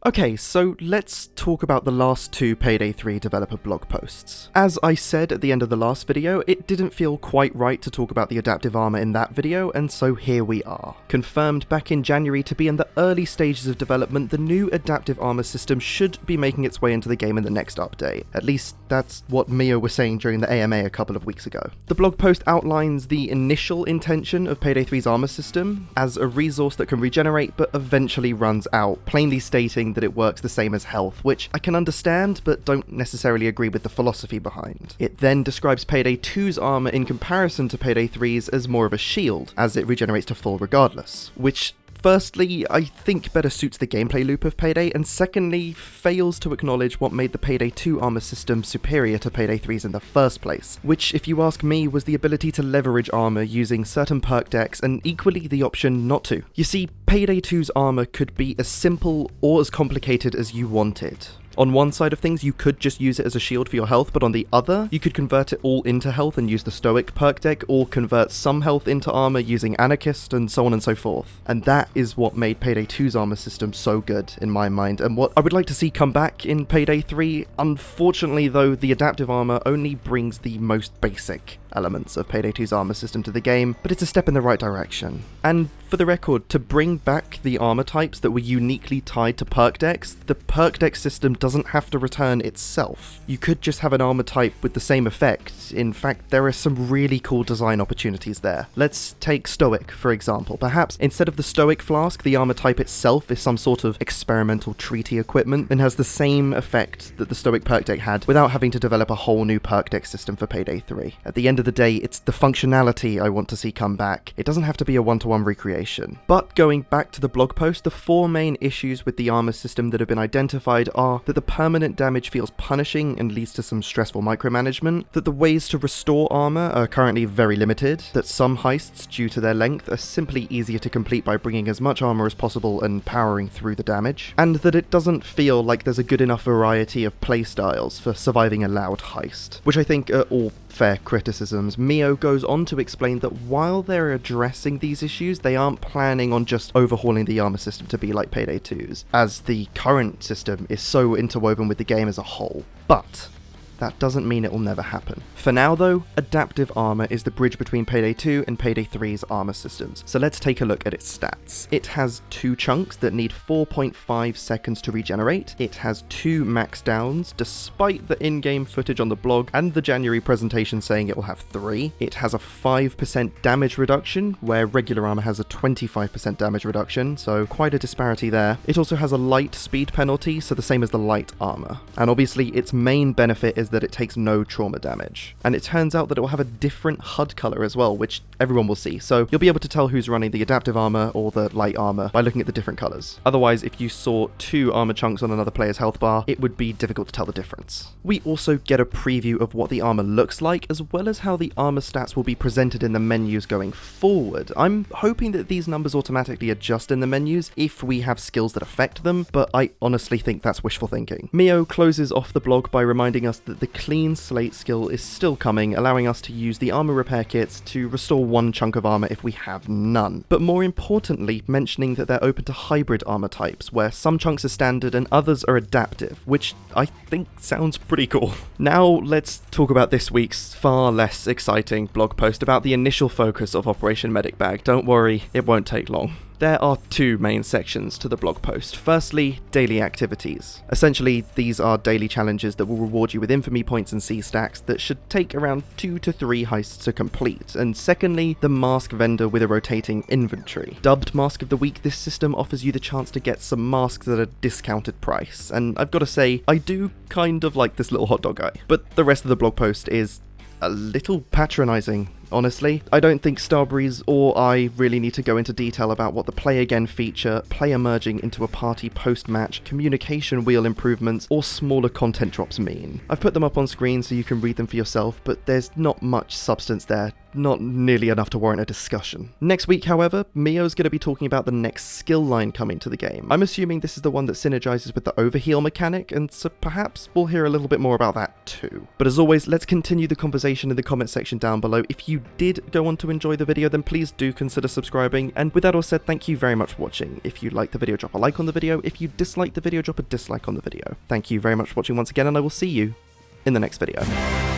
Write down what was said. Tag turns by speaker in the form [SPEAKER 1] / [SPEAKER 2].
[SPEAKER 1] Okay, so let's talk about the last two Payday 3 developer blog posts. As I said at the end of the last video, it didn't feel quite right to talk about the Adaptive Armour in that video, and so here we are. Confirmed back in January to be in the early stages of development, the new Adaptive Armour system should be making its way into the game in the next update. At least that's what Mio was saying during the AMA a couple of weeks ago. The blog post outlines the initial intention of Payday 3's armour system as a resource that can regenerate but eventually runs out, plainly stating that it works the same as health, which I can understand but don't necessarily agree with the philosophy behind. It then describes Payday 2's armour in comparison to Payday 3's as more of a shield, as it regenerates to full regardless, which firstly, I think better suits the gameplay loop of Payday, and secondly, fails to acknowledge what made the Payday 2 armor system superior to Payday 3's in the first place, which, if you ask me, was the ability to leverage armor using certain perk decks, and equally the option not to. You see, Payday 2's armor could be as simple or as complicated as you wanted. On one side of things, you could just use it as a shield for your health, but on the other, you could convert it all into health and use the Stoic perk deck, or convert some health into armor using Anarchist, and so on and so forth. And that is what made Payday 2's armor system so good, in my mind, and what I would like to see come back in Payday 3. Unfortunately though, the Adaptive Armour only brings the most basic elements of Payday 2's armor system to the game, but it's a step in the right direction. And for the record, to bring back the armor types that were uniquely tied to perk decks, the perk deck system doesn't have to return itself. You could just have an armor type with the same effect. In fact, there are some really cool design opportunities there. Let's take Stoic, for example. Perhaps instead of the Stoic flask, the armor type itself is some sort of experimental treaty equipment and has the same effect that the Stoic perk deck had without having to develop a whole new perk deck system for Payday 3. At the end of the day, it's the functionality I want to see come back. It doesn't have to be a one-to-one recreation. But going back to the blog post, the four main issues with the armor system that have been identified are that the permanent damage feels punishing and leads to some stressful micromanagement, that the ways to restore armor are currently very limited, that some heists, due to their length, are simply easier to complete by bringing as much armor as possible and powering through the damage, and that it doesn't feel like there's a good enough variety of playstyles for surviving a loud heist, which I think are all fair criticisms. Mio goes on to explain that while they're addressing these issues, they aren't planning on just overhauling the armor system to be like Payday 2's, as the current system is so interwoven with the game as a whole. But that doesn't mean it will never happen. For now though, Adaptive Armour is the bridge between Payday 2 and Payday 3's armour systems, so let's take a look at its stats. It has 2 chunks that need 4.5 seconds to regenerate, it has 2 max downs, despite the in-game footage on the blog and the January presentation saying it will have 3. It has a 5% damage reduction, where regular armour has a 25% damage reduction, so quite a disparity there. It also has a light speed penalty, so the same as the light armour. And obviously its main benefit is that it takes no trauma damage. And it turns out that it will have a different HUD colour as well, which everyone will see, so you'll be able to tell who's running the Adaptive Armour or the light armour by looking at the different colours. Otherwise, if you saw 2 armour chunks on another player's health bar, it would be difficult to tell the difference. We also get a preview of what the armour looks like, as well as how the armour stats will be presented in the menus going forward. I'm hoping that these numbers automatically adjust in the menus if we have skills that affect them, but I honestly think that's wishful thinking. Mio closes off the blog by reminding us that the clean slate skill is still coming, allowing us to use the armor repair kits to restore 1 chunk of armor if we have none. But more importantly, mentioning that they're open to hybrid armor types, where some chunks are standard and others are adaptive, which I think sounds pretty cool. Now let's talk about this week's far less exciting blog post about the initial focus of Operation Medic Bag. Don't worry, it won't take long. There are 2 main sections to the blog post. Firstly, daily activities. Essentially, these are daily challenges that will reward you with infamy points and C stacks that should take around 2 to 3 heists to complete. And secondly, the mask vendor with a rotating inventory. Dubbed Mask of the Week, this system offers you the chance to get some masks at a discounted price. And I've got to say, I do kind of like this little hot dog guy. But the rest of the blog post is a little patronising. Honestly, I don't think Starbreeze or I really need to go into detail about what the play again feature, player merging into a party post-match, communication wheel improvements, or smaller content drops mean. I've put them up on screen so you can read them for yourself, but there's not much substance there not nearly enough to warrant a discussion. Next week, however, Mio's going to be talking about the next skill line coming to the game. I'm assuming this is the one that synergizes with the overheal mechanic, and so perhaps we'll hear a little bit more about that too. But as always, let's continue the conversation in the comment section down below. If you did go on to enjoy the video, then please do consider subscribing, and with that all said, thank you very much for watching. If you liked the video, drop a like on the video. If you disliked the video, drop a dislike on the video. Thank you very much for watching once again, and I will see you in the next video.